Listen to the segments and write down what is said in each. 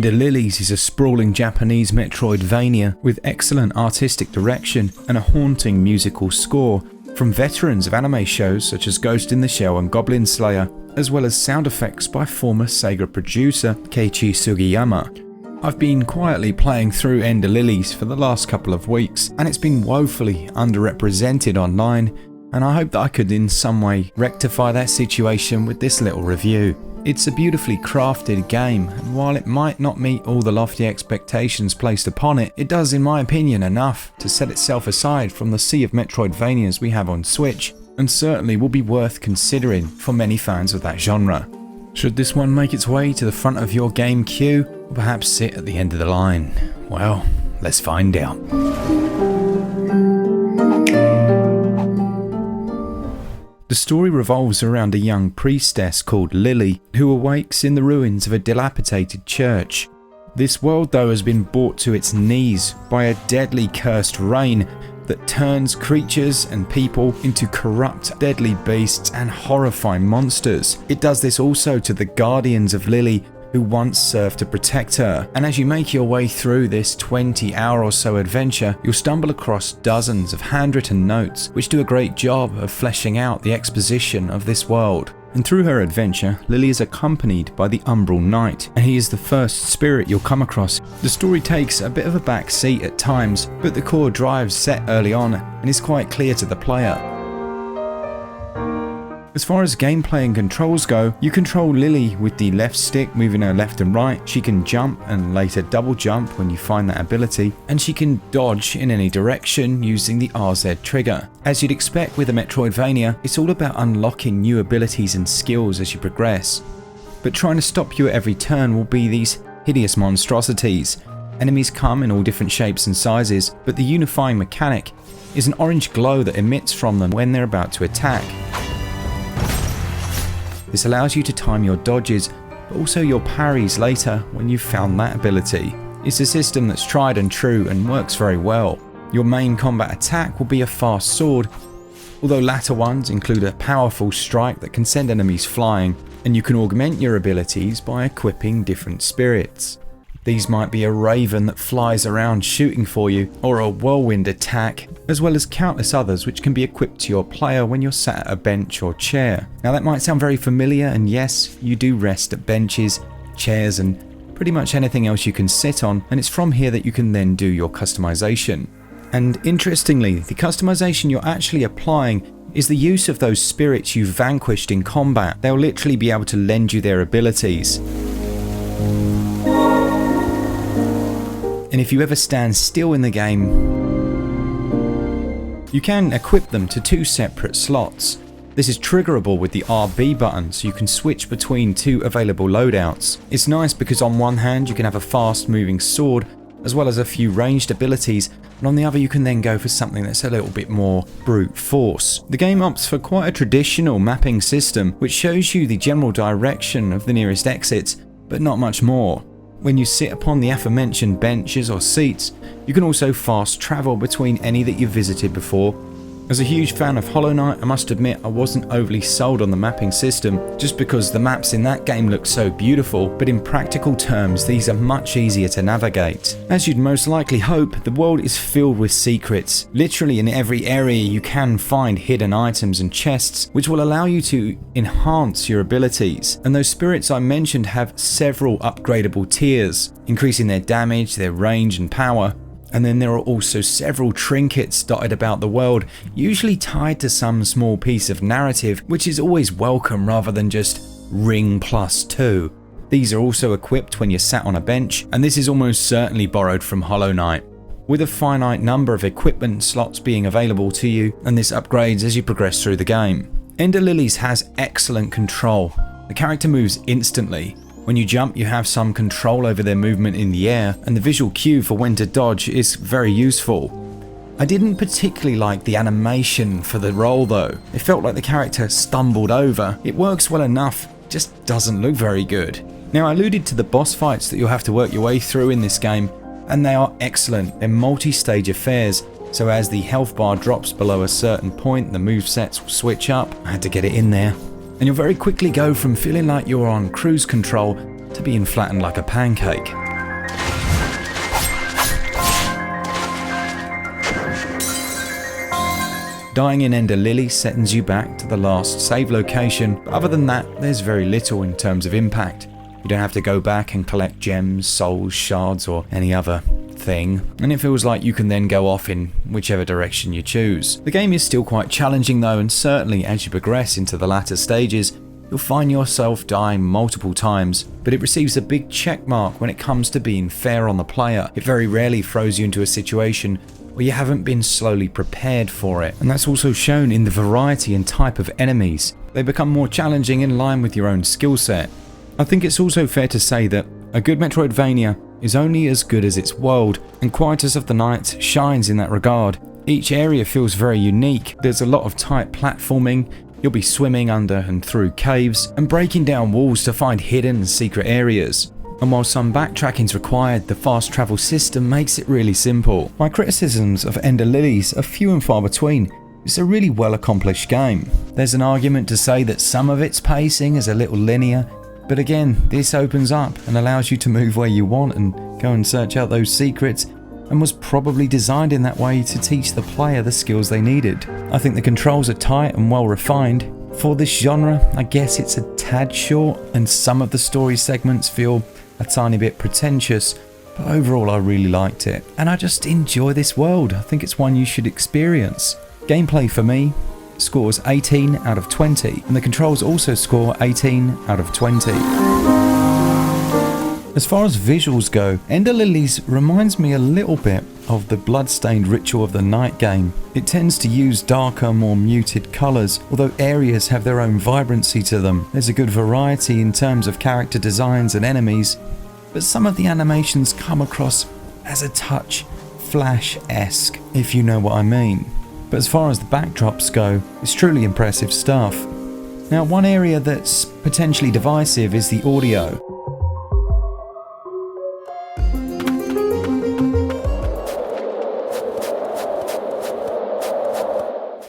Lilies is a sprawling Japanese Metroidvania with excellent artistic direction and a haunting musical score from veterans of anime shows such as Ghost in the Shell and Goblin Slayer, as well as sound effects by former Sega producer Keiichi Sugiyama. I've been quietly playing through Lilies for the last couple of weeks, and it's been woefully underrepresented online, and I hope that I could in some way rectify that situation with this little review. It's a beautifully crafted game, and while it might not meet all the lofty expectations placed upon it, it does, in my opinion, enough to set itself aside from the sea of Metroidvanias we have on Switch, and certainly will be worth considering for many fans of that genre. Should this one make its way to the front of your game queue, or perhaps sit at the end of the line? Well, let's find out. The story revolves around a young priestess called Lily, who awakes in the ruins of a dilapidated church. This world, though, has been brought to its knees by a deadly cursed rain that turns creatures and people into corrupt, deadly beasts and horrifying monsters. It does this also to the guardians of Lily, who once served to protect her. And as you make your way through this 20-hour or so adventure, you'll stumble across dozens of handwritten notes which do a great job of fleshing out the exposition of this world. And through her adventure, Lily is accompanied by the Hollow Knight, and he is the first spirit you'll come across. The story takes a bit of a back seat at times, but the core drive's set early on and is quite clear to the player. As far as gameplay and controls go, you control Lily with the left stick, moving her left and right. She can jump and later double jump when you find that ability, and she can dodge in any direction using the RZ trigger. As you'd expect with a Metroidvania, it's all about unlocking new abilities and skills as you progress. But trying to stop you at every turn will be these hideous monstrosities. Enemies come in all different shapes and sizes, but the unifying mechanic is an orange glow that emits from them when they're about to attack. This allows you to time your dodges, but also your parries later when you've found that ability. It's a system that's tried and true and works very well. Your main combat attack will be a fast sword, although latter ones include a powerful strike that can send enemies flying, and you can augment your abilities by equipping different spirits. These might be a raven that flies around shooting for you, or a whirlwind attack, as well as countless others which can be equipped to your player when you're sat at a bench or chair. Now that might sound very familiar, and yes, you do rest at benches, chairs and pretty much anything else you can sit on, and it's from here that you can then do your customization. And interestingly, the customization you're actually applying is the use of those spirits you've vanquished in combat. They'll literally be able to lend you their abilities. And if you ever stand still in the game, you can equip them to two separate slots. This is triggerable with the RB button, so you can switch between two available loadouts. It's nice because on one hand you can have a fast moving sword as well as a few ranged abilities, and on the other you can then go for something that's a little bit more brute force. The game opts for quite a traditional mapping system which shows you the general direction of the nearest exits, but not much more. When you sit upon the aforementioned benches or seats, you can also fast travel between any that you've visited before. As a huge fan of Hollow Knight, I must admit I wasn't overly sold on the mapping system, just because the maps in that game look so beautiful, but in practical terms these are much easier to navigate. As you'd most likely hope, the world is filled with secrets. Literally in every area you can find hidden items and chests, which will allow you to enhance your abilities. And those spirits I mentioned have several upgradable tiers, increasing their damage, their range and power. And then there are also several trinkets dotted about the world, usually tied to some small piece of narrative, which is always welcome rather than just ring +2. These are also equipped when you're sat on a bench, and this is almost certainly borrowed from Hollow Knight, with a finite number of equipment slots being available to you, and this upgrades as you progress through the game. Lilies has excellent control. The character moves instantly. When you jump, you have some control over their movement in the air, and the visual cue for when to dodge is very useful. I didn't particularly like the animation for the roll though. It felt like the character stumbled over. It works well enough, just doesn't look very good. Now, I alluded to the boss fights that you'll have to work your way through in this game, and they are excellent. They're multi-stage affairs, so as the health bar drops below a certain point, the movesets will switch up. I had to get it in there. And you'll very quickly go from feeling like you're on cruise control to being flattened like a pancake. Dying in Ender Lilies sends you back to the last save location, but other than that, there's very little in terms of impact. You don't have to go back and collect gems, souls, shards, or any other thing, and it feels like you can then go off in whichever direction you choose. The game is still quite challenging though, and certainly as you progress into the latter stages, you'll find yourself dying multiple times, but it receives a big check mark when it comes to being fair on the player. It very rarely throws you into a situation where you haven't been slowly prepared for it, and that's also shown in the variety and type of enemies. They become more challenging in line with your own skill set. I think it's also fair to say that a good Metroidvania is only as good as its world, and Quietus of the Night shines in that regard. Each area feels very unique. There's a lot of tight platforming. You'll be swimming under and through caves and breaking down walls to find hidden and secret areas. And while some backtracking is required, the fast travel system makes it really simple. My criticisms of Ender Lilies are few and far between. It's a really well accomplished game. There's an argument to say that some of its pacing is a little linear, but again, this opens up and allows you to move where you want and go and search out those secrets, and was probably designed in that way to teach the player the skills they needed. I think the controls are tight and well refined. For this genre, I guess it's a tad short, and some of the story segments feel a tiny bit pretentious, but overall I really liked it. And I just enjoy this world. I think it's one you should experience. Gameplay for me scores 18 out of 20, and the controls also score 18 out of 20. As far as visuals go, Ender Lilies reminds me a little bit of the Bloodstained Ritual of the Night game. It tends to use darker, more muted colours, although areas have their own vibrancy to them. There's a good variety in terms of character designs and enemies, but some of the animations come across as a touch Flash-esque, if you know what I mean. But as far as the backdrops go, it's truly impressive stuff. Now, one area that's potentially divisive is the audio.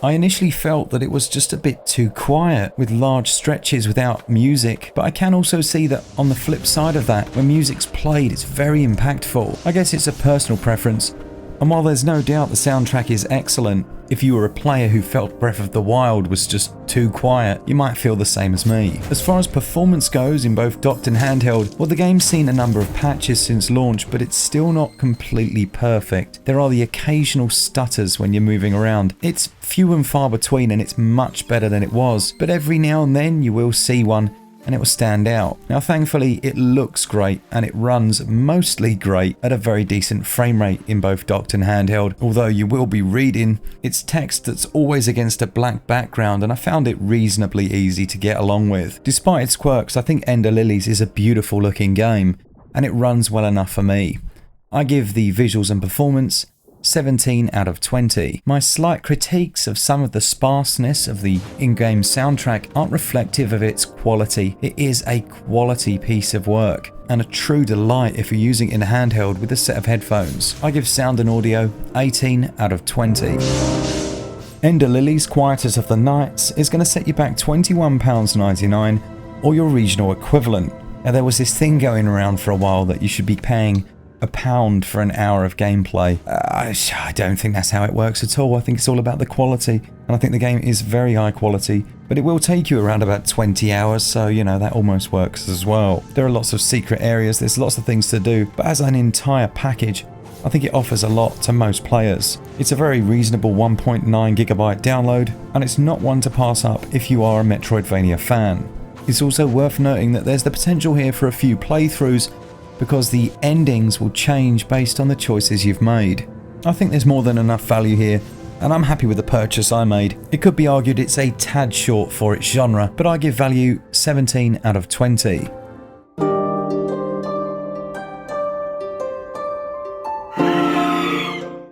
I initially felt that it was just a bit too quiet, with large stretches without music, but I can also see that on the flip side of that, when music's played, it's very impactful. I guess it's a personal preference, and while there's no doubt the soundtrack is excellent, if you were a player who felt Breath of the Wild was just too quiet, you might feel the same as me. As far as performance goes in both docked and handheld, well, the game's seen a number of patches since launch, but it's still not completely perfect. There are the occasional stutters when you're moving around. It's few and far between, and it's much better than it was, but every now and then you will see one and it will stand out. Now, thankfully, it looks great and it runs mostly great at a very decent frame rate in both docked and handheld, although you will be reading its text that's always against a black background, and I found it reasonably easy to get along with. Despite its quirks, I think Ender Lilies is a beautiful looking game, and it runs well enough for me. I give the visuals and performance 17 out of 20. My slight critiques of some of the sparseness of the in-game soundtrack aren't reflective of its quality. It is a quality piece of work, and a true delight if you're using it in a handheld with a set of headphones. I give sound and audio 18 out of 20. Ender Lilies Quietus of the Night is going to set you back £21.99 or your regional equivalent. Now, there was this thing going around for a while that you should be paying £1 for an hour of gameplay. I don't think that's how it works at all. I think it's all about the quality, and I think the game is very high quality, but it will take you around about 20 hours, so you know, that almost works as well. There are lots of secret areas, there's lots of things to do, but as an entire package, I think it offers a lot to most players. It's a very reasonable 1.9 gigabyte download, and it's not one to pass up if you are a Metroidvania fan. It's also worth noting that there's the potential here for a few playthroughs, because the endings will change based on the choices you've made. I think there's more than enough value here, and I'm happy with the purchase I made. It could be argued it's a tad short for its genre, but I give value 17 out of 20.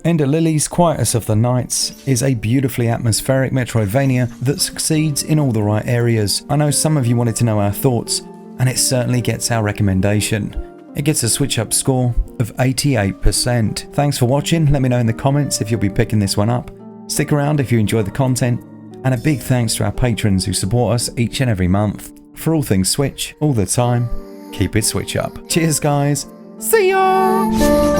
Ender Lilies Quietus of the Night is a beautifully atmospheric Metroidvania that succeeds in all the right areas. I know some of you wanted to know our thoughts, and it certainly gets our recommendation. It gets a SwitchUp score of 88%. Thanks for watching. Let me know in the comments if you'll be picking this one up. Stick around if you enjoy the content. And a big thanks to our patrons who support us each and every month. For all things Switch, all the time, keep it SwitchUp. Cheers, guys. See ya!